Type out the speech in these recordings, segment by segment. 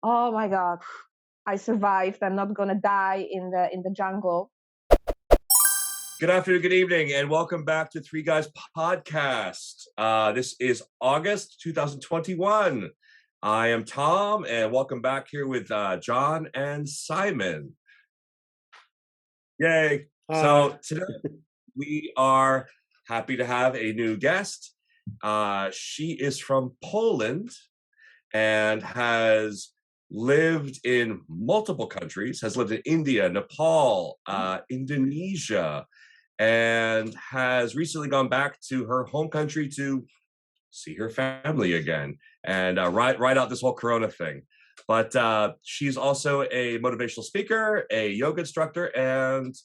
Oh my God, I survived. I'm not gonna die in the jungle. Good afternoon, good evening, and welcome back to Three Guys Podcast. This is August 2021. I am Tom, and welcome back here with John and Simon. Yay. So today we are happy to have a new guest. She is from Poland and has lived in multiple countries, has lived in India, Nepal, Indonesia, and has recently gone back to her home country to see her family again and ride out this whole Corona thing. But she's also a motivational speaker, a yoga instructor, and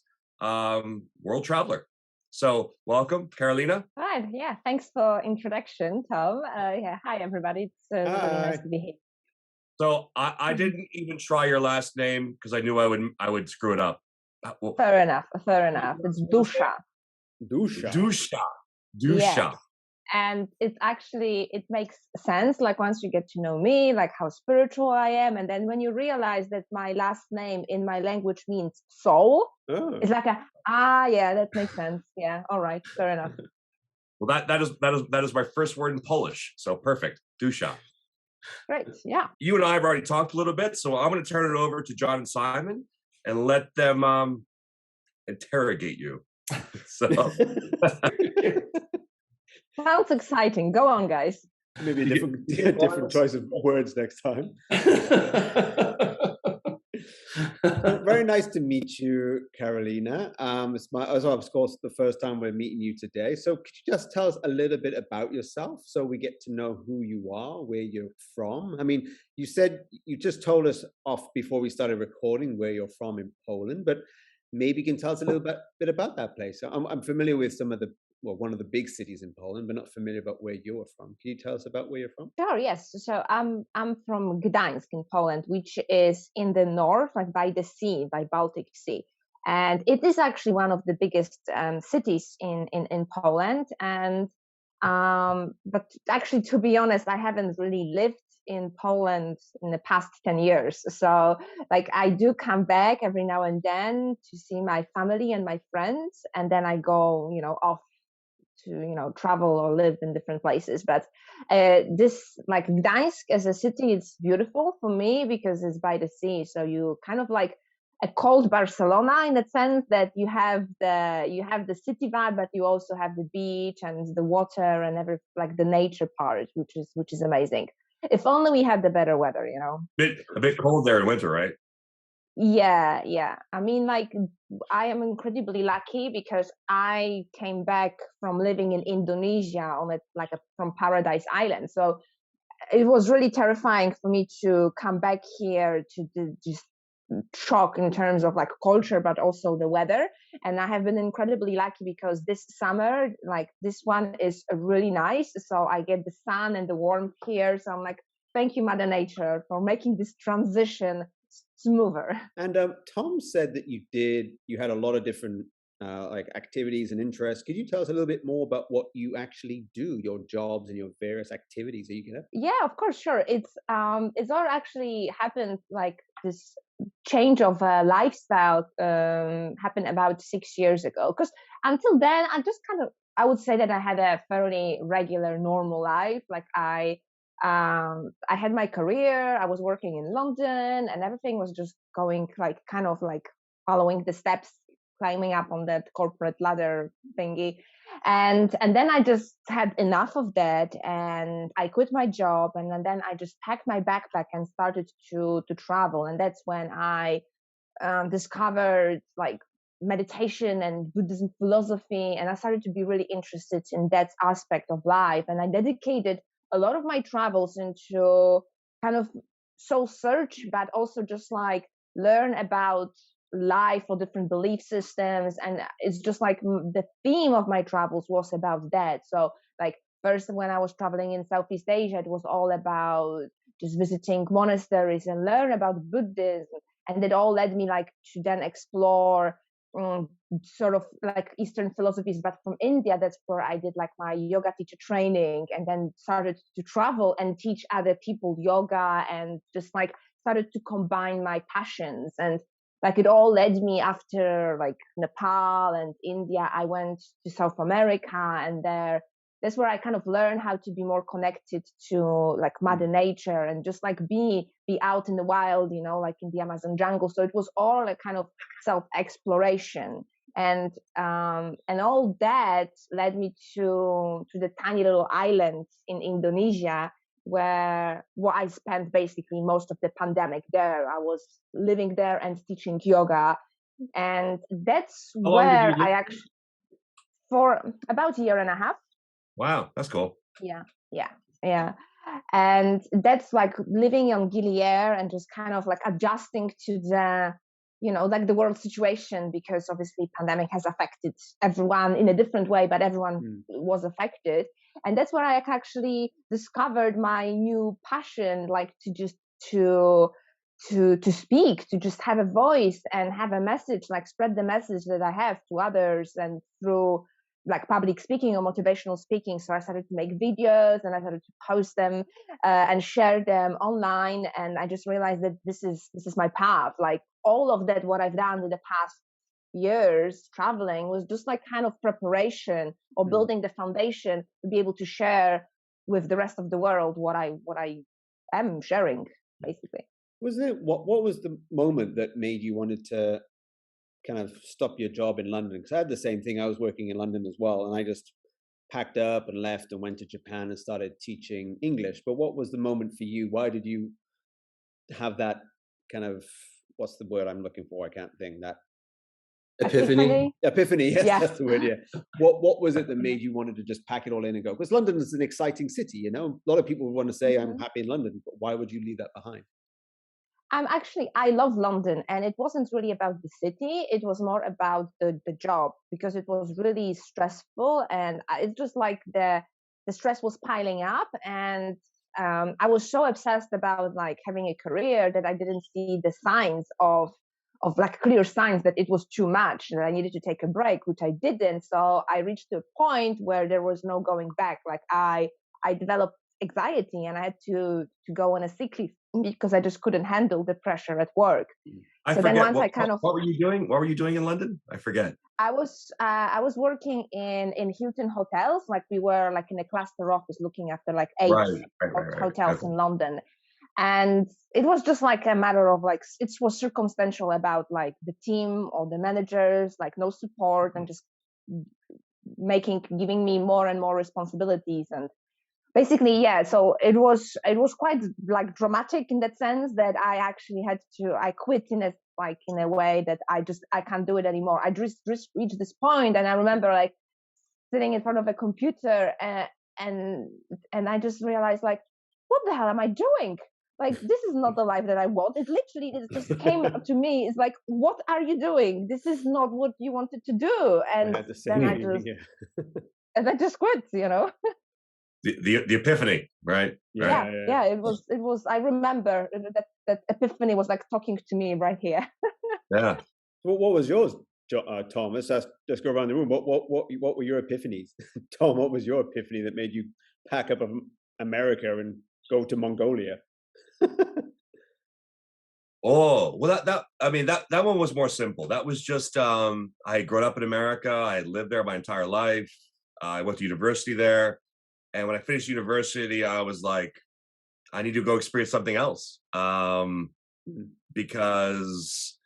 world traveler. So welcome, Karolina. Right, yeah. Thanks for introduction, Tom. Yeah, hi everybody. It's really nice to be here. So I didn't even try your last name because I knew I would screw it up. Fair enough. It's Dusza. Dusza. Yes. And it's actually, it makes sense, like once you get to know me, like how spiritual I am, and then when you realize that my last name in my language means soul, it's like yeah, that makes sense. Yeah, all right, fair enough. Well, that is my first word in Polish, so perfect. Dusza. Great, yeah. You and I have already talked a little bit, so I'm going to turn it over to John and Simon and let them interrogate you. So Sounds exciting. Go on, guys. Maybe a different choice of words next time. Very nice to meet you, Karolina. It's of course, the first time we're meeting you today. So could you just tell us a little bit about yourself so we get to know who you are, where you're from? I mean, you just told us off before we started recording where you're from in Poland, but maybe you can tell us a little bit about that place. I'm familiar with one of the big cities in Poland, but not familiar about where you're from. Can you tell us about where you're from? Sure, yes. So I'm from Gdańsk in Poland, which is in the north, like by the sea, by Baltic Sea. And it is actually one of the biggest cities in Poland. And but actually, to be honest, I haven't really lived in Poland in the past 10 years. So like I do come back every now and then to see my family and my friends, and then I go, off to travel or live in different places. But this, like Gdańsk as a city, it's beautiful for me because it's by the sea, so you kind of like a cold Barcelona in the sense that you have the city vibe, but you also have the beach and the water and like the nature part, which is amazing. If only we had the better weather, A bit cold there in winter, right? Yeah. I mean, like, I am incredibly lucky because I came back from living in Indonesia from Paradise Island. So it was really terrifying for me to come back here to just shock in terms of like culture, but also the weather. And I have been incredibly lucky because this summer, like this one is really nice. So I get the sun and the warmth here. So I'm like, thank you, Mother Nature, for making this transition smoother. And Tom said that you had a lot of different like activities and interests. Could you tell us a little bit more about what you actually do, your jobs and your various activities that you can have? Yeah, of course, sure. It's all actually happened, like this change of lifestyle happened about 6 years ago. Because until then, I would say that I had a fairly regular, normal life. Like I had my career, I was working in London, and everything was just going like kind of like following the steps, climbing up on that corporate ladder thingy. And then I just had enough of that, and I quit my job, and then I just packed my backpack and started to travel. And that's when I discovered like meditation and Buddhism philosophy, and I started to be really interested in that aspect of life. And I dedicated a lot of my travels into kind of soul search, but also just like learn about life or different belief systems. And it's just like the theme of my travels was about that. So like first, when I was traveling in Southeast Asia, it was all about just visiting monasteries and learn about Buddhism. And it all led me like to then explore sort of like Eastern philosophies, but from India. That's where I did like my yoga teacher training, and then started to travel and teach other people yoga and just like started to combine my passions, and like it all led me, after like Nepal and India, I went to South America, and that's where I kind of learned how to be more connected to like Mother Nature, and just like be out in the wild, you know, like in the Amazon jungle. So it was all a kind of self-exploration, and all that led me to the tiny little island in Indonesia, where I spent basically most of the pandemic there. I was living there and teaching yoga, and that's How long did you where live? I actually, for about a year and a half. Wow, that's cool. Yeah, yeah, yeah. And that's like living on Gili Air and just kind of like adjusting to the, you know, like the world situation, because obviously pandemic has affected everyone in a different way, but everyone was affected. And that's where I actually discovered my new passion, like to just to speak, to just have a voice and have a message, like spread the message that I have to others, and through like public speaking or motivational speaking. So I started to make videos, and I started to post them and share them online. And I just realized that this is my path. Like all of that, what I've done in the past years traveling, was just like kind of preparation or building the foundation to be able to share with the rest of the world what I am sharing, basically. Was it what was the moment that made you wanted to kind of stop your job in London? Because I had the same thing. I was working in London as well, and I just packed up and left and went to Japan and started teaching English. But what was the moment for you? Why did you have that kind of, what's the word I'm looking for? I can't think. That Epiphany. Yes, Yeah. that's the word. Yeah. What was it that made you wanted to just pack it all in and go? Because London is an exciting city, you know. A lot of people want to say I'm happy in London, but why would you leave that behind? I love London, and it wasn't really about the city. It was more about the job, because it was really stressful, and it's just like the stress was piling up, and I was so obsessed about like having a career that I didn't see the signs of like clear signs that it was too much and I needed to take a break, which I didn't. So I reached a point where there was no going back. Like I developed anxiety, and I had to go on a sick leave because I just couldn't handle the pressure at work. I So forget. then once What, I kind of, what were you doing? What were you doing in London? I forget. I was working in Hilton hotels. Like we were like in a cluster office looking after like eight Right. hotels Okay. in London. And it was just like a matter of like, it was circumstantial about like the team or the managers, like no support, and just giving me more and more responsibilities. And basically, yeah, so it was quite like dramatic in that sense, that I actually I quit in a way that I can't do it anymore. I just reached this point, and I remember like sitting in front of a computer, and I just realized, like, what the hell am I doing? Like, this is not the life that I want. It just came to me. It's like, what are you doing? This is not what you wanted to do. And I had the same then feeling, yeah. and I just quit, you know. The epiphany, right? Yeah. It was. I remember that epiphany was like talking to me right here. Yeah. What was yours, Tom? Let's go around the room. What were your epiphanies? Tom, what was your epiphany that made you pack up America and go to Mongolia? Oh, well, that one was more simple. That was just, I had grown up in America. I had lived there my entire life. I went to university there. And when I finished university, I was like, I need to go experience something else. Because,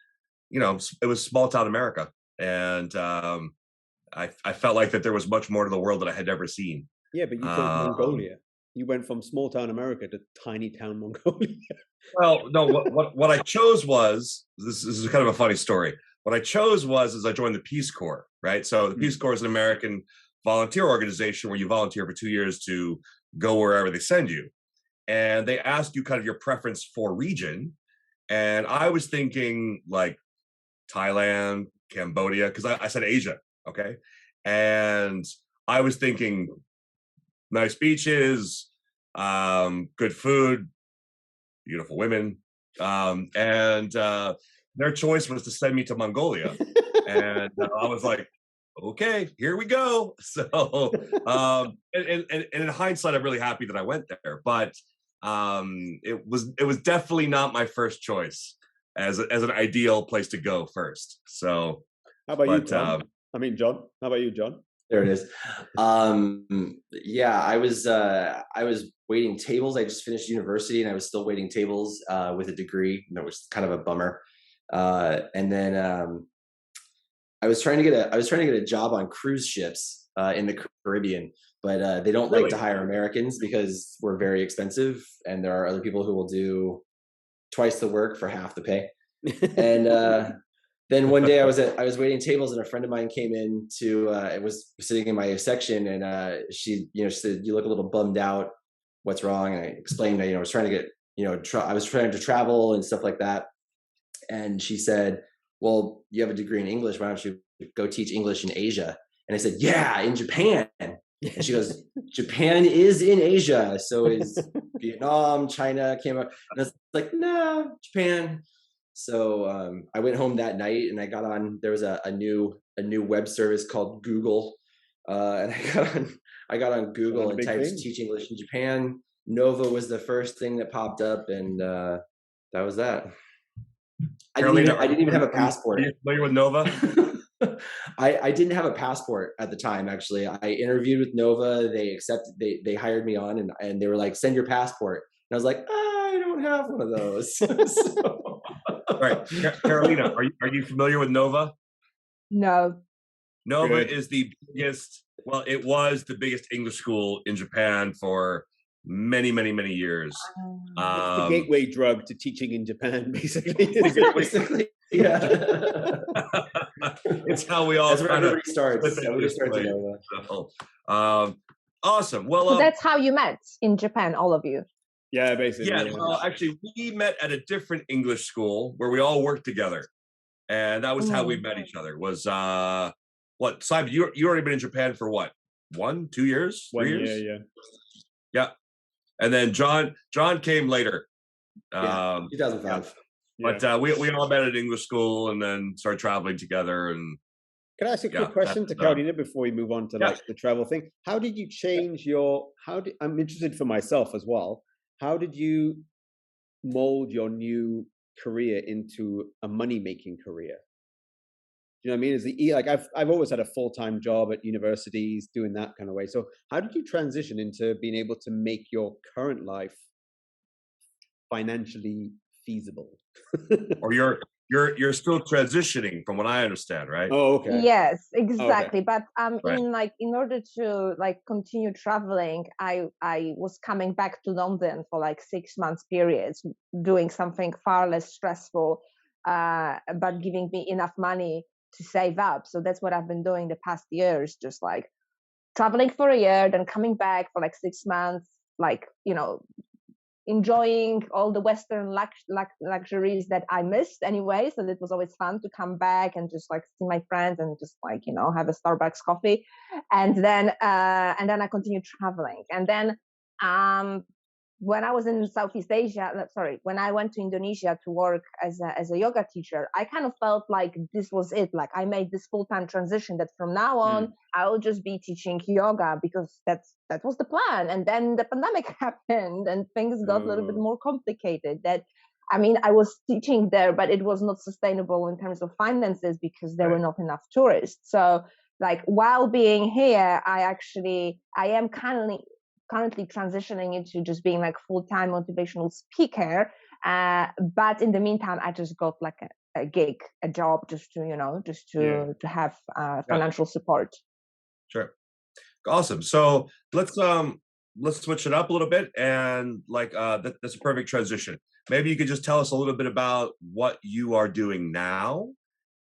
you know, it was small town America. And I felt like that there was much more to the world that I had never seen. Yeah, but you chose Mongolia. You went from small town America to tiny town Mongolia. Well, no, what I chose was, this is kind of a funny story. What I chose was I joined the Peace Corps, right? So the Peace Corps is an American volunteer organization where you volunteer for 2 years to go wherever they send you. And they ask you kind of your preference for region. And I was thinking like Thailand, Cambodia, because I said Asia, okay? And I was thinking nice beaches, good food, beautiful women. And their choice was to send me to Mongolia. And I was like, okay, here we go. So, and in hindsight, I'm really happy that I went there. But it was definitely not my first choice as an ideal place to go first. So, how about you, Tom? John. How about you, John? There it is. Yeah, I was waiting tables. I just finished university and I was still waiting tables with a degree. That was kind of a bummer. And then I was trying to get a job on cruise ships in the Caribbean, but they don't like to hire Americans because we're very expensive, and there are other people who will do twice the work for half the pay. And then one day I was waiting tables, and a friend of mine came in to it was sitting in my section, and she said, "You look a little bummed out. What's wrong?" And I explained that I was trying to get I was trying to travel and stuff like that. And she said, "Well, you have a degree in English. Why don't you go teach English in Asia?" And I said, "Yeah, in Japan." And she goes, "Japan is in Asia. So is Vietnam, China came up." And I was like, "No, Japan." So I went home that night and I got on. There was a new web service called Google, and I got on Google and typed "teach English in Japan." Nova was the first thing that popped up, and that was that. Karolina, I didn't even have a passport. Are you familiar with Nova? I didn't have a passport at the time. Actually, I interviewed with Nova. They hired me on, and they were like, "Send your passport." And I was like, "I don't have one of those." So. Right, Karolina, are you familiar with Nova? No. Nova is the biggest. Well, it was the biggest English school in Japan for many years. It's the gateway drug to teaching in Japan, basically. Basically, yeah. It's how we all. That's where everybody starts. Everybody starts at Nova. So, awesome. Well, so that's how you met in Japan, all of you. Yeah, basically. Yeah. Well, actually, we met at a different English school where we all worked together, and that was how we met each other. Was what? Simon, you already been in Japan for what? 1, 2 years? 3 years? 1 year, yeah. And then John came later. 2005. Yeah. But we all met at English school and then started traveling together. And can I ask a quick question to Karolina before we move on to like the travel thing? How did you change I'm interested for myself as well. How did you mold your new career into a money-making career? You know what I mean? I've always had a full-time job at universities doing that kind of way. So how did you transition into being able to make your current life financially feasible? Or you're still transitioning from what I understand, right? Oh, okay. Yes, exactly. Okay. But in order to continue traveling, I was coming back to London for 6 months periods, doing something far less stressful, but giving me enough money to save up. So that's what I've been doing the past years, just traveling for a year, then coming back for 6 months, enjoying all the Western luxuries that I missed anyway. So it was always fun to come back and just see my friends and just have a Starbucks coffee. And then I continued traveling. And then when I was in Southeast Asia, when I went to Indonesia to work as a yoga teacher, I kind of felt like this was it. I made this full-time transition that from now on, I will just be teaching yoga because that was the plan. And then the pandemic happened and things got a little bit more complicated. I was teaching there, but it was not sustainable in terms of finances because there were not enough tourists. So while being here, I am currently transitioning into just being full-time motivational speaker. But in the meantime, I just got a gig, a job just to have financial support. Sure. Awesome. So let's switch it up a little bit, and that's a perfect transition. Maybe you could just tell us a little bit about what you are doing now,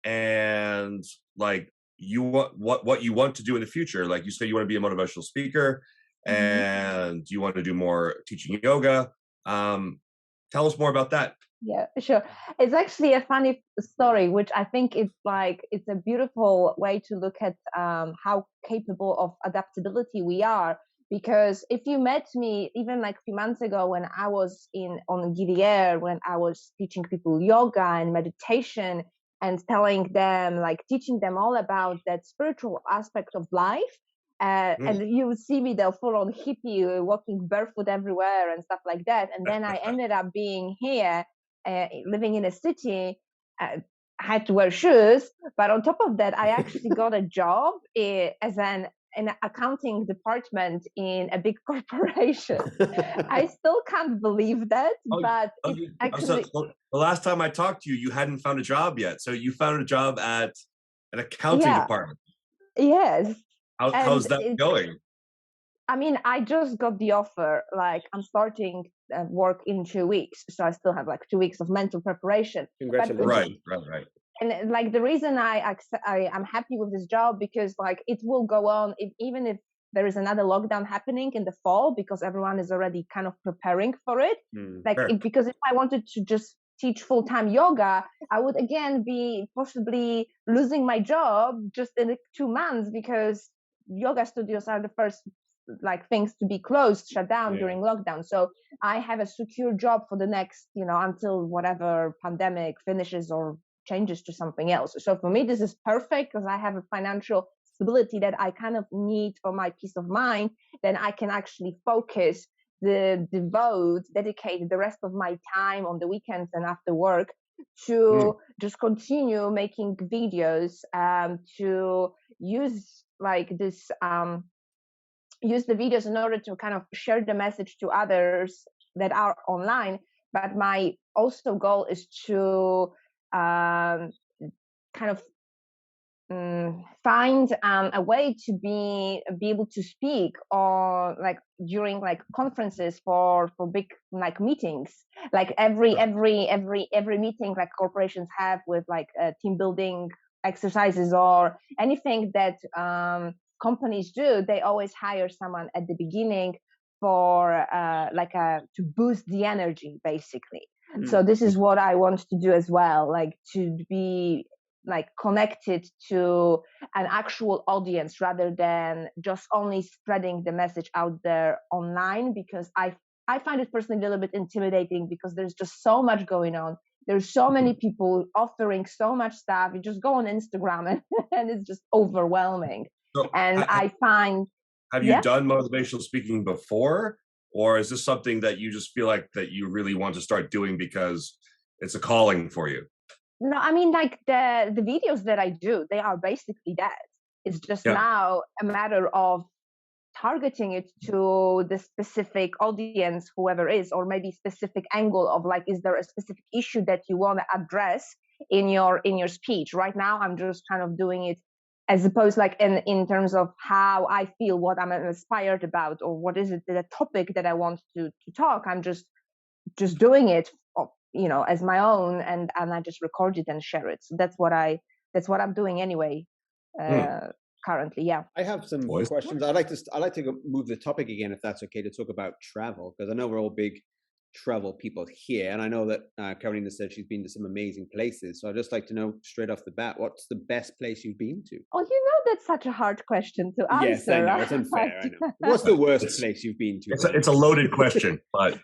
and what you want to do in the future. Like you said, you want to be a motivational speaker, and you want to do more teaching yoga. Tell us more about that. Yeah, sure. It's actually a funny story, which I think it's a beautiful way to look at how capable of adaptability we are. Because if you met me even a few months ago when I was on GDR, when I was teaching people yoga and meditation and telling them, teaching them all about that spiritual aspect of life, And you would see me there full on hippie, walking barefoot everywhere and stuff like that. And then I ended up being here, living in a city. I had to wear shoes, but on top of that, I actually got a job as an accounting department in a big corporation. I still can't believe that, but actually, so the last time I talked to you, you hadn't found a job yet. So you found a job at an accounting department. Yes. How's that going? I mean, I just got the offer. Like, I'm starting work in 2 weeks, so I still have like 2 weeks of mental preparation. Congratulations! Right. And like the reason I'm happy with this job, because like it will go on even if there is another lockdown happening in the fall, because everyone is already kind of preparing for it. Because if I wanted to just teach full-time yoga, I would again be possibly losing my job just in 2 months, because yoga studios are the first like things to be closed, shut down during lockdown. So I have a secure job for the next, until whatever pandemic finishes or changes to something else. So for me, this is perfect, because I have a financial stability that I kind of need for my peace of mind. Then I can actually focus, dedicate the rest of my time on the weekends and after work to just continue making videos, to use like this, use the videos in order to kind of share the message to others that are online. But my also goal is to kind of find a way to be able to speak or like during like conferences for big like meetings, like every meeting like corporations have with like team building exercises or anything that companies do. They always hire someone at the beginning for to boost the energy, basically. So this is what I want to do as well, like to be like connected to an actual audience rather than just only spreading the message out there online, because I find it personally a little bit intimidating, because there's just so much going on. There's so many people offering so much stuff. You just go on Instagram and it's just overwhelming. So I find... Have you done motivational speaking before? Or is this something that you just feel like that you really want to start doing because it's a calling for you? No, I mean, like the videos that I do, they are basically that. It's just now a matter of targeting it to the specific audience, whoever is, or maybe specific angle of like, is there a specific issue that you want to address in your speech? Right now, I'm just kind of doing it as opposed like in terms of how I feel, what I'm inspired about, or what is it, the topic that I want to talk. I'm just doing it, as my own, and I just record it and share it. So that's what I'm doing anyway. Currently, I have some questions. I'd like to move the topic again, if that's okay, to talk about travel, because I know we're all big travel people here, and I know that Karolina said she's been to some amazing places. So I'd just like to know straight off the bat, what's the best place you've been to? Oh, that's such a hard question to answer. Yes, I know, it's unfair. I know. What's the worst place you've been to? It's a loaded question, but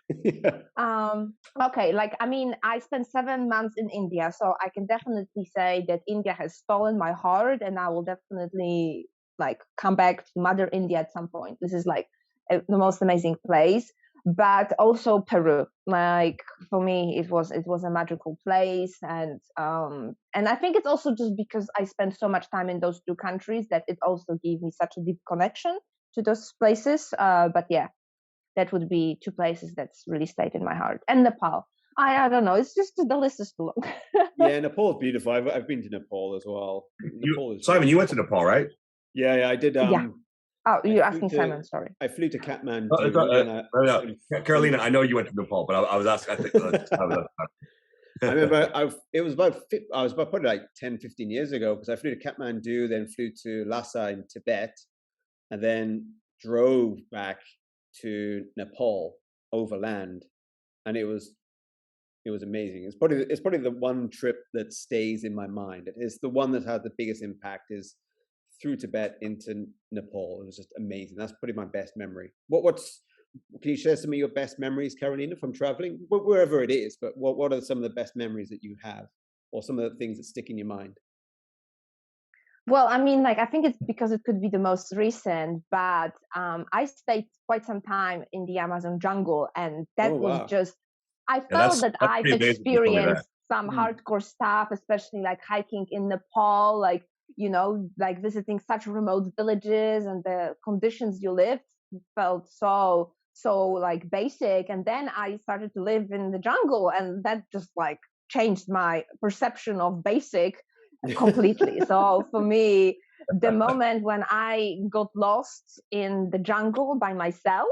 okay, like I mean, I spent 7 months in India, so I can definitely say that India has stolen my heart, and I will definitely like come back to Mother India at some point. This is like the most amazing place. But also Peru, like for me, it was a magical place, and I think it's also just because I spent so much time in those 2 countries that it also gave me such a deep connection to those places. But yeah, that would be 2 places that's really stayed in my heart. And Nepal, I don't know, it's just the list is too long. Yeah, Nepal's beautiful. I've been to Nepal as well. Simon, you went to Nepal, right? Yeah, I did. Oh, you're asking Simon, sorry. I flew to Kathmandu. Karolina, I know you went to Nepal, but I was asking, I think I remember I was about probably like 10, 15 years ago, because I flew to Kathmandu, then flew to Lhasa in Tibet, and then drove back to Nepal overland, and it was amazing. It's probably the one trip that stays in my mind. It's the one that had the biggest impact, is through Tibet into Nepal. It was just amazing. That's probably my best memory. Can you share some of your best memories, Karolina, from traveling, wherever it is? But what are some of the best memories that you have, or some of the things that stick in your mind? Well, I mean, like, I think it's because it could be the most recent, but I stayed quite some time in the Amazon jungle, and Oh, that was wow. just, I Yeah, felt that that's I've pretty amazing you told me that. experienced some Mm. hardcore stuff, especially like hiking in Nepal, like, like visiting such remote villages, and the conditions you lived felt so like basic. And then I started to live in the jungle, and that just like changed my perception of basic completely. So for me, the moment when I got lost in the jungle by myself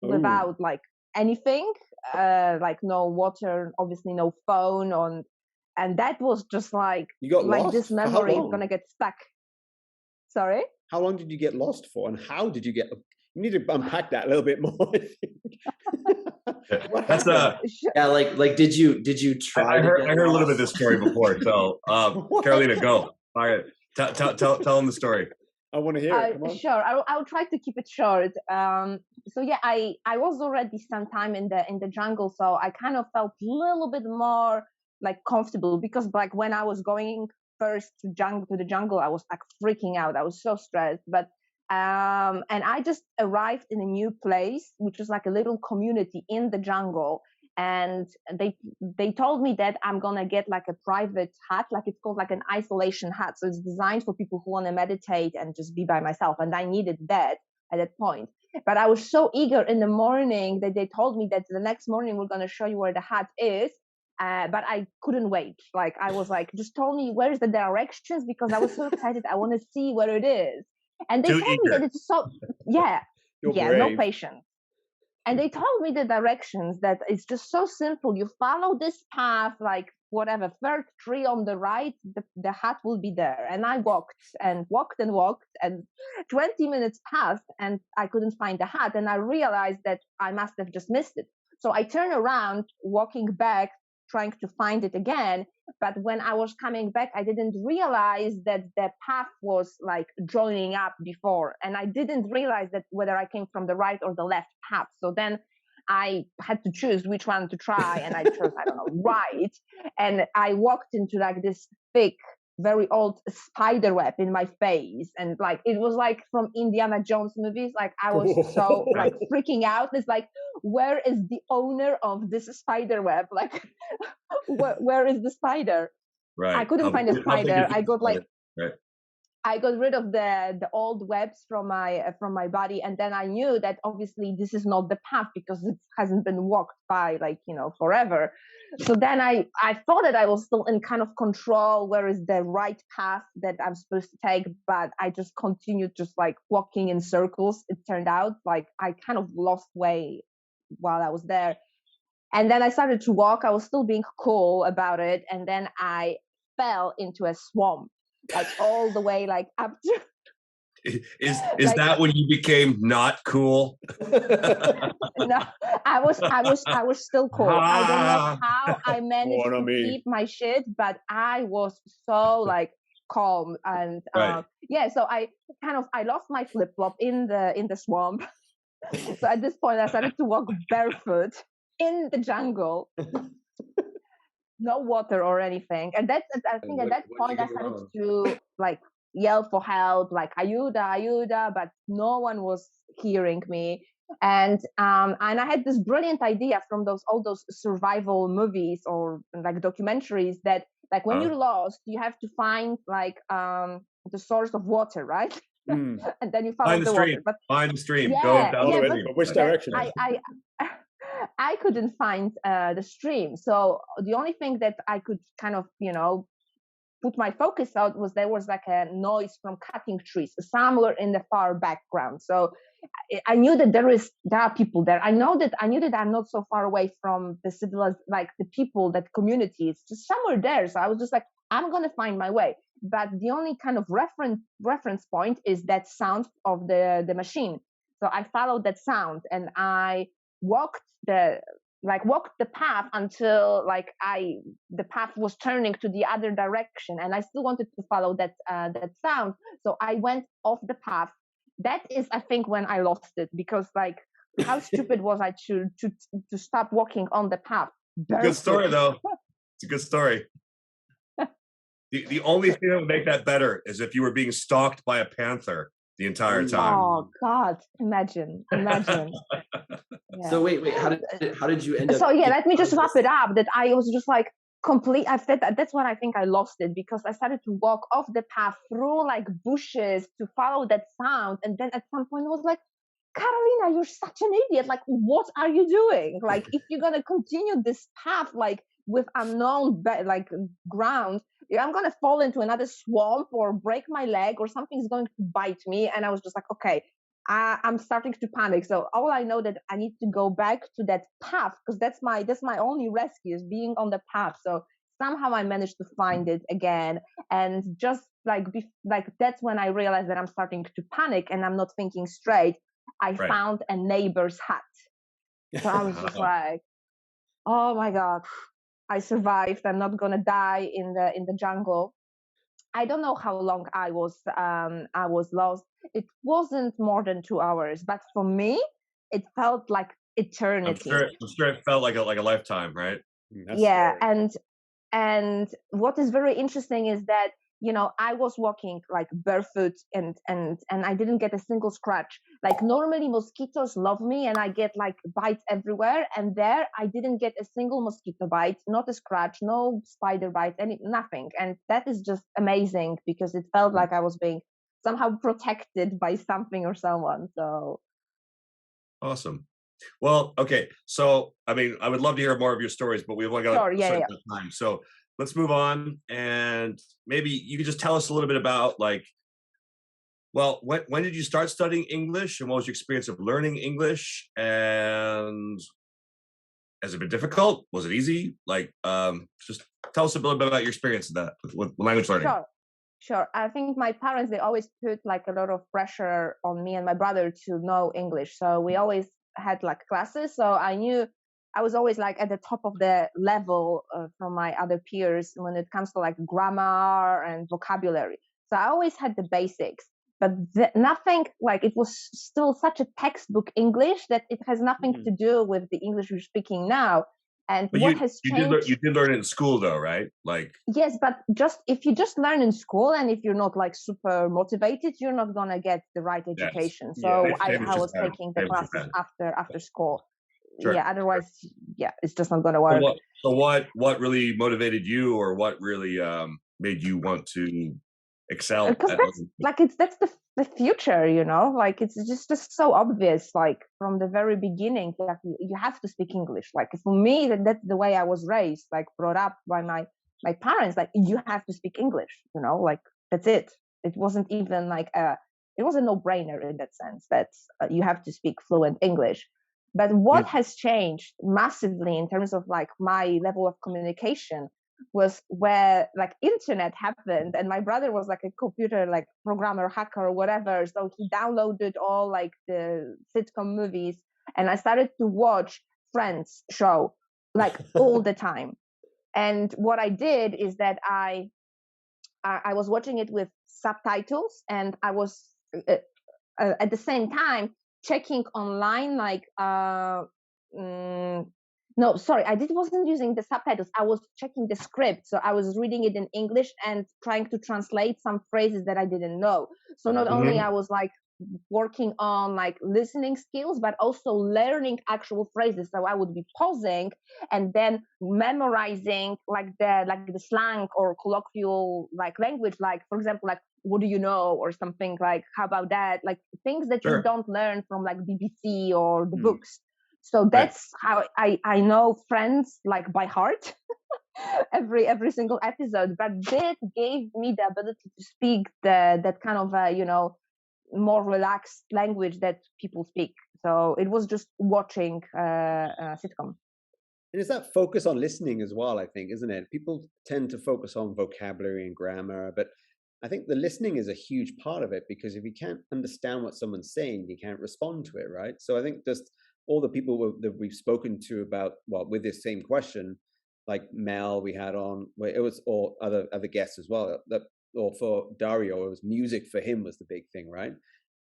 Oh, without like anything, like no water, obviously no phone on, and that was just you got like this lost? For how memory is long? gonna get stuck. Sorry? How long did you get lost for, and how did you get? You need to unpack that a little bit more. What That's happened? Yeah, like did you try I to heard get I heard a little bit of this lost? story before. So Karolina, go. All right. Tell them the story. I want to hear it. Come on. Sure, I'll try to keep it short. So yeah, I was already some time in the jungle, so I kind of felt a little bit more like comfortable, because like when I was going first to the jungle, I was like freaking out. I was so stressed, but and I just arrived in a new place, which was like a little community in the jungle, and they told me that I'm gonna get like a private hut, like it's called like an isolation hut. So it's designed for people who want to meditate and just be by myself. And I needed that at that point. But I was so eager in the morning that they told me that the next morning we're gonna show you where the hut is. But I couldn't wait. Like I was like, just told me where's the directions, because I was so excited. I want to see where it is. And they Too told me that eager. it's so yeah, You're yeah, no brave. patience. And they told me the directions, that it's just so simple. You follow this path, like whatever, third tree on the right, the hut will be there. And I walked and walked and walked, and 20 minutes passed and I couldn't find the hut. And I realized that I must have just missed it. So I turned around, walking back, trying to find it again. But when I was coming back, I didn't realize that the path was like joining up before. And I didn't realize that whether I came from the right or the left path. So then I had to choose which one to try. And I chose, I don't know, right. And I walked into like this thick, very old spider web in my face. And like, it was like from Indiana Jones movies. Like I was so like freaking out. It's like, where is the owner of this spider web? Like, where is the spider? Right. I couldn't find a How big spider. is I the got like spider? Right. I got rid of the old webs from my body, and then I knew that obviously this is not the path, because it hasn't been walked by like forever. So then I thought that I was still in kind of control, where is the right path that I'm supposed to take, but I just continued just like walking in circles. It turned out like I kind of lost way while I was there. And then I started to walk. I was still being cool about it. And then I fell into a swamp, like all the way, like up to. Is Like, that when you became not cool? no, I was still cool. I don't know how I managed What I to mean. keep my shit, but I was so like calm. And Right. yeah, so I lost my flip flop in the swamp. So at this point, I started to walk barefoot in the jungle. No water or anything. And I think at that point I started to like yell for help, like Ayuda, Ayuda, but no one was hearing me. And I had this brilliant idea from all those survival movies or like documentaries, that like when you're lost, you have to find like the source of water, right? Mm. And then you follow Find the the stream. water. But Find the stream. yeah, Go down yeah, the but stream. Which direction? I couldn't find the stream. So the only thing that I could kind of, put my focus out was there was like a noise from cutting trees somewhere in the far background. So I knew that there are people there. I knew that I'm not so far away from the civilized, like the people, that community. It's just somewhere there. So I was just like, I'm gonna find my way. But the only kind of reference point is that sound of the machine. So I followed that sound and I walked the path until like the path was turning to the other direction, and I still wanted to follow that sound. So I went off the path. That is, I think, when I lost it, because like how stupid was I to stop walking on the path barefoot. Good story though. It's a good story. The only thing that would make that better is if you were being stalked by a panther the entire time. Oh God, imagine. Yeah. So wait, how did you end up? So yeah, getting let me out just of wrap this? it up. That I was just like complete. That's when I think I lost it, because I started to walk off the path through like bushes to follow that sound, and then at some point I was like, Karolina, you're such an idiot. Like, what are you doing? Like, if you're gonna continue this path, like with unknown like ground, I'm gonna fall into another swamp or break my leg or something's going to bite me. And I was just like, okay, I'm starting to panic. So all I know that I need to go back to that path, because that's my only rescue, is being on the path. So somehow I managed to find it again, and just like that's when I realized that I'm starting to panic and I'm not thinking straight. I Right. found a neighbor's hut. So I was just like, oh my God, I survived. I'm not gonna die in the jungle. I don't know how long I was lost. It wasn't more than 2 hours, but for me, it felt like eternity. I'm sure it felt like a lifetime, right? That's Yeah, scary. and what is very interesting is that, I was walking like barefoot, and I didn't get a single scratch. Like normally mosquitoes love me and I get like bites everywhere, and there I didn't get a single mosquito bite, not a scratch, no spider bite, nothing. And that is just amazing, because it felt like I was being somehow protected by something or someone. So Awesome. Well, okay. So, I mean, I would love to hear more of your stories, but we've only got sure, a yeah, certain yeah. amount of time. So let's move on, and maybe you could just tell us a little bit about like, well, when did you start studying English, and what was your experience of learning English? And has it been difficult? Was it easy? Like, just tell us a little bit about your experience of that with language learning. Sure. I think my parents, they always put like a lot of pressure on me and my brother to know English. So we always had like classes. So I knew I was always like at the top of the level from my other peers when it comes to like grammar and vocabulary. So I always had the basics, but nothing like, it was still such a textbook English that it has nothing to do with the English we're speaking now. And But what has changed? you did learn it in school though, right? Like, Yes, but just if you just learn in school and if you're not like super motivated, you're not gonna get the right yes. education. Yeah. So Same as I was Japan. taking the Same as classes Japan. after school. Sure. Yeah, otherwise, yeah, it's just not gonna work. So what really motivated you, or what really made you want to excel? Because that's like that's the future, like it's just so obvious, like from the very beginning, like you have to speak English. Like for me, that's the way I was raised, like brought up by my parents. Like you have to speak English, like that's it. It wasn't even like it was a no-brainer in that sense that you have to speak fluent English. But what has changed massively in terms of like my level of communication was where like internet happened, and my brother was like a computer like programmer, hacker, or whatever. So he downloaded all like the sitcom movies, and I started to watch Friends show like all the time. And what I did is that I was watching it with subtitles, and I was at the same time checking online like no, sorry, wasn't using the subtitles. I was checking the script. So I was reading it in English and trying to translate some phrases that I didn't know. So not only I was like working on like listening skills, but also learning actual phrases. So I would be pausing and then memorizing like the slang or colloquial like language, like for example, like what do you know, or something like how about that, like things that you don't learn from like BBC or the books. So that's how I know Friends like by heart. every single episode. But that gave me the ability to speak that kind of more relaxed language that people speak. So it was just watching a sitcom. And it's that focus on listening as well, I think, isn't it? People tend to focus on vocabulary and grammar, but I think the listening is a huge part of it, because if you can't understand what someone's saying, you can't respond to it, right? So I think just all the people that we've spoken to about, well, with this same question, like Mel we had on, where it was, or other guests as well, that, or for Dario, it was music for him was the big thing, right?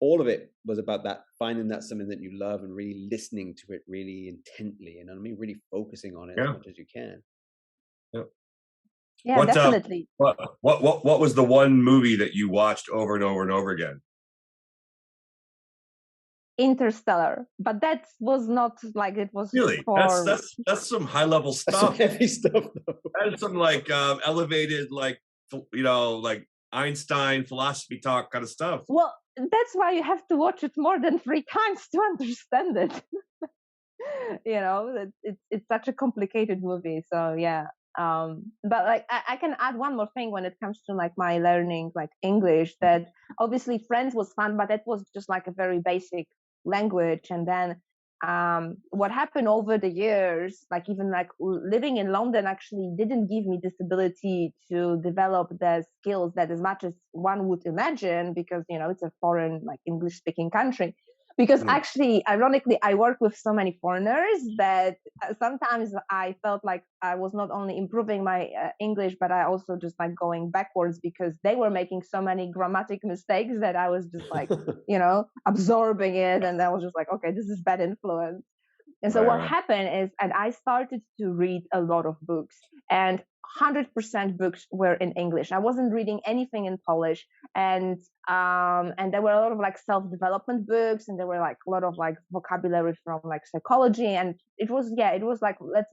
All of it was about that, finding that something that you love and really listening to it really intently, and I mean, really focusing on it as much as you can. Yeah. Yeah, definitely. What was the one movie that you watched over and over and over again? Interstellar, but that was not like it was Really? for. That's some high level That's some stuff. heavy stuff, though. That is some like elevated, like like Einstein philosophy talk kind of stuff. Well, that's why you have to watch it more than 3 times to understand it. It's such a complicated movie. So yeah. But like I can add one more thing when it comes to like my learning like English, that obviously French was fun, but that was just like a very basic language. And then what happened over the years, like even like living in London actually didn't give me this ability to develop the skills that as much as one would imagine, because it's a foreign like English speaking country. Because actually, ironically, I work with so many foreigners that sometimes I felt like I was not only improving my English, but I also just like going backwards, because they were making so many grammatic mistakes that I was just like, absorbing it. And I was just like, okay, this is bad influence. And so what happened is, and I started to read a lot of books, and 100% books were in English. I wasn't reading anything in Polish. And there were a lot of like self-development books, and there were like a lot of like vocabulary from like psychology. And it was like, let's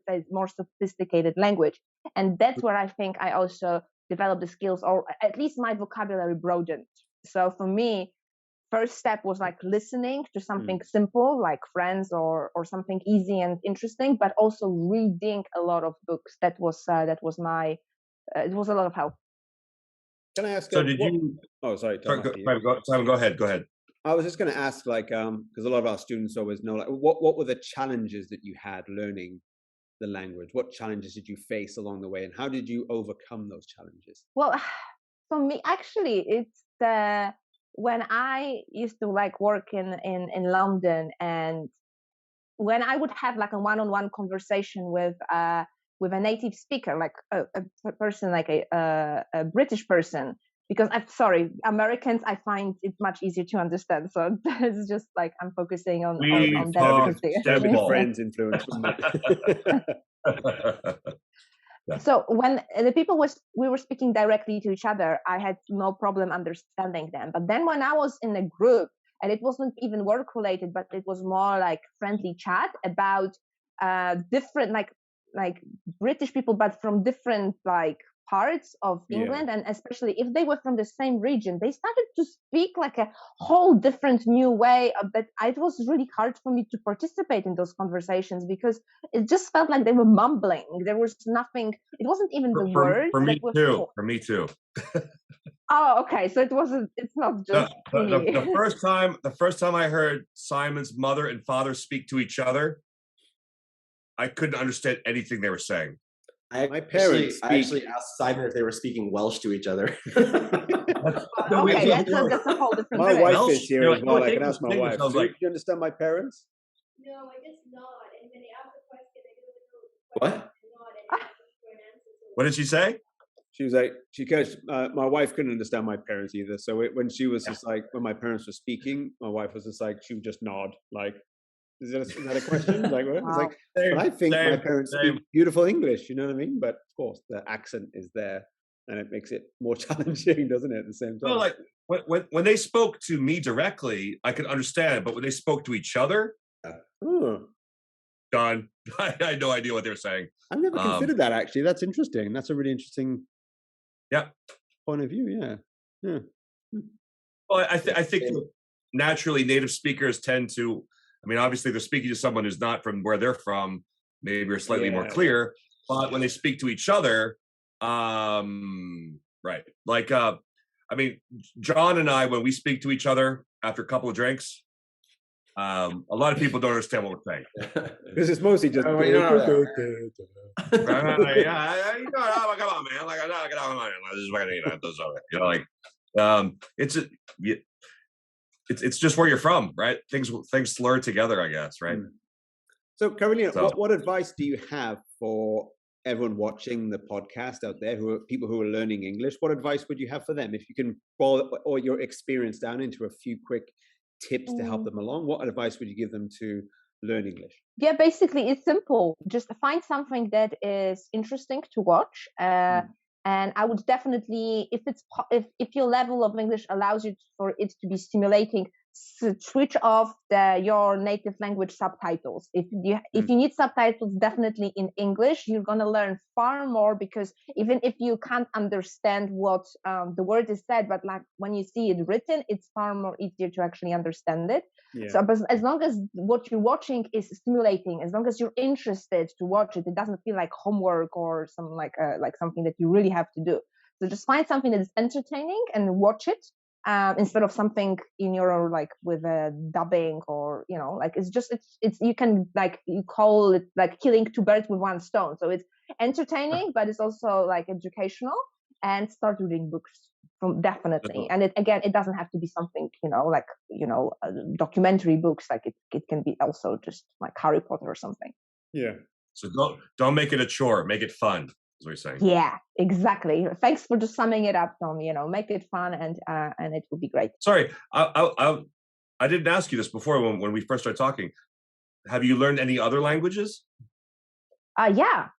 say more sophisticated language. And that's where I think I also developed the skills, or at least my vocabulary broadened. So for me, first step was like listening to something simple like Friends or something easy and interesting, but also reading a lot of books. That was my it was a lot of help. Can I ask? So did you? Oh, sorry. Simon, go ahead. Go ahead. I was just going to ask, like, because a lot of our students always know, like, what were the challenges that you had learning the language? What challenges did you face along the way, and how did you overcome those challenges? Well, for me, actually, it's when I used to like work in London, and when I would have like a one-on-one conversation with a native speaker, like a person, like a British person, because Americans, I find it much easier to understand. So it's just like I'm focusing on that. Friends influence from that. Yeah. So when the people we were speaking directly to each other, I had no problem understanding them. But then when I was in a group, and it wasn't even work related, but it was more like friendly chat about different like British people, but from different like parts of England, and especially if they were from the same region, they started to speak like a whole different new way that it was really hard for me to participate in those conversations, because it just felt like they were mumbling. There was nothing, it wasn't even the words. For me too. Oh, okay. So it's not just me. The first time I heard Simon's mother and father speak to each other, I couldn't understand anything they were saying. I actually asked Simon if they were speaking Welsh to each other. Okay, that's a whole different My thing. wife is here as well. I can ask my wife. I was like, do you understand my parents? No, I just nod. And when they ask a question, I do the what? nod and ask for an answer. What did she say? She was like, my wife couldn't understand my parents either. So when she was just like, when my parents were speaking, my wife was just like, she would just nod. Like, is that a question? Like, what? It's like, but I think my parents speak beautiful English, you know what I mean? But of course, the accent is there, and it makes it more challenging, doesn't it? At the same time. Well, like when they spoke to me directly, I could understand, but when they spoke to each other, done. I had no idea what they were saying. I've never considered that, actually. That's interesting. That's a really interesting point of view. Yeah. Well, I think naturally native speakers tend to, I mean, obviously they're speaking to someone who's not from where they're from, maybe are slightly more clear, but when they speak to each other, right. Like, I mean, John and I, when we speak to each other after a couple of drinks, a lot of people don't understand what we're saying. Because it's mostly just. Come on, man. It's just where you're from, right? Things slur together, I guess, right? So, Karolina, what advice do you have for everyone watching the podcast out there, people who are learning English? What advice would you have for them? If you can boil all your experience down into a few quick tips to help them along, what advice would you give them to learn English? Yeah, basically it's simple. Just find something that is interesting to watch. And I would definitely, if your level of English allows you for it to be stimulating, switch off your native language subtitles. If you need subtitles, definitely in English, you're gonna learn far more, because even if you can't understand what the word is said, but like when you see it written, it's far more easier to actually understand it. Yeah. So, but as long as what you're watching is stimulating, as long as you're interested to watch it, it doesn't feel like homework or some like something that you really have to do. So just find something that is entertaining and watch it, instead of something in your like with a dubbing, or like it's you can like you call it like killing two birds with one stone. So it's entertaining, but it's also like educational. And start reading books from definitely. And it doesn't have to be something like documentary books. Like it can be also just like Harry Potter or something. Yeah. So don't make it a chore. Make it fun. Is what you're saying. Yeah, exactly. Thanks for just summing it up, Tom. Make it fun, and it will be great. Sorry, I didn't ask you this before when we first started talking. Have you learned any other languages? Yeah.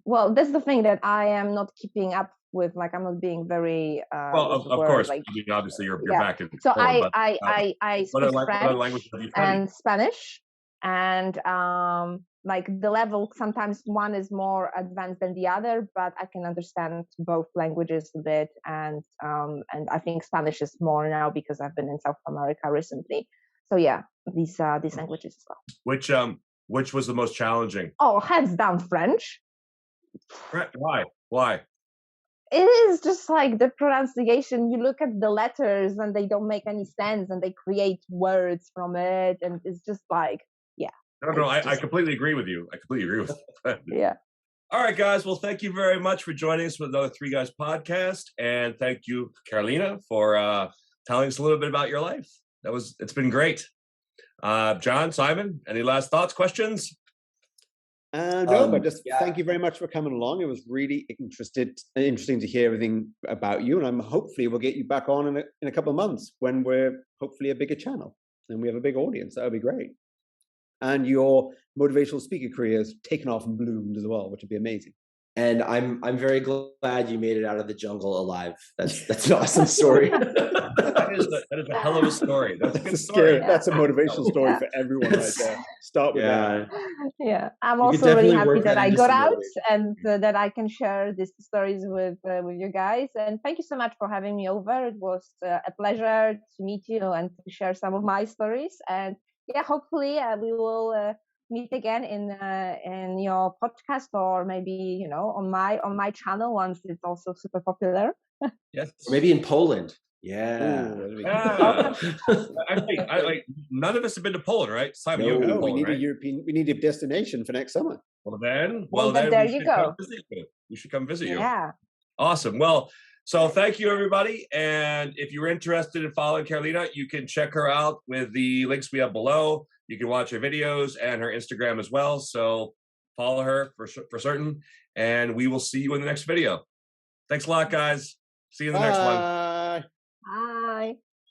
Well, that's the thing that I am not keeping up with. Like, I'm not being very. Well, of course. Like, obviously, you're back in. So Poland, I speak French and Spanish, and like the level, sometimes one is more advanced than the other, but I can understand both languages a bit, and I think Spanish is more now because I've been in South America recently. So yeah, these languages as well. Which was the most challenging? Oh, hands down, French. Why? It is just like the pronunciation. You look at the letters and they don't make any sense, and they create words from it, and it's just like, yeah. No, I completely agree with you. Yeah. All right, guys. Well, thank you very much for joining us with another Three Guys podcast, and thank you, Karolina, for telling us a little bit about your life. It's been great. John, Simon, any last thoughts, questions? No, but just thank you very much for coming along. It was really interesting to hear everything about you, and hopefully we'll get you back on in a couple of months when we're hopefully a bigger channel and we have a big audience. That would be great. And your motivational speaker career has taken off and bloomed as well, which would be amazing. And I'm very glad you made it out of the jungle alive. That's an awesome story. That is a hell of a story. That's a good story. That's a motivational story for everyone right there. Start with that. Yeah, I'm also really happy that I got out and that I can share these stories with you guys. And thank you so much for having me over. It was a pleasure to meet you and to share some of my stories. And yeah, hopefully we will meet again in your podcast, or maybe on my channel once it's also super popular. Yes, or maybe in Poland. Yeah. I none of us have been to Poland, right? Simon, no, Poland, we need right? a European. We need a destination for next summer. Well then there you go. We should come visit you. Yeah. Awesome. Well, so thank you, everybody. And if you're interested in following Karolina, you can check her out with the links we have below. You can watch her videos and her Instagram as well. So follow her for certain. And we will see you in the next video. Thanks a lot, guys. See you in the next one.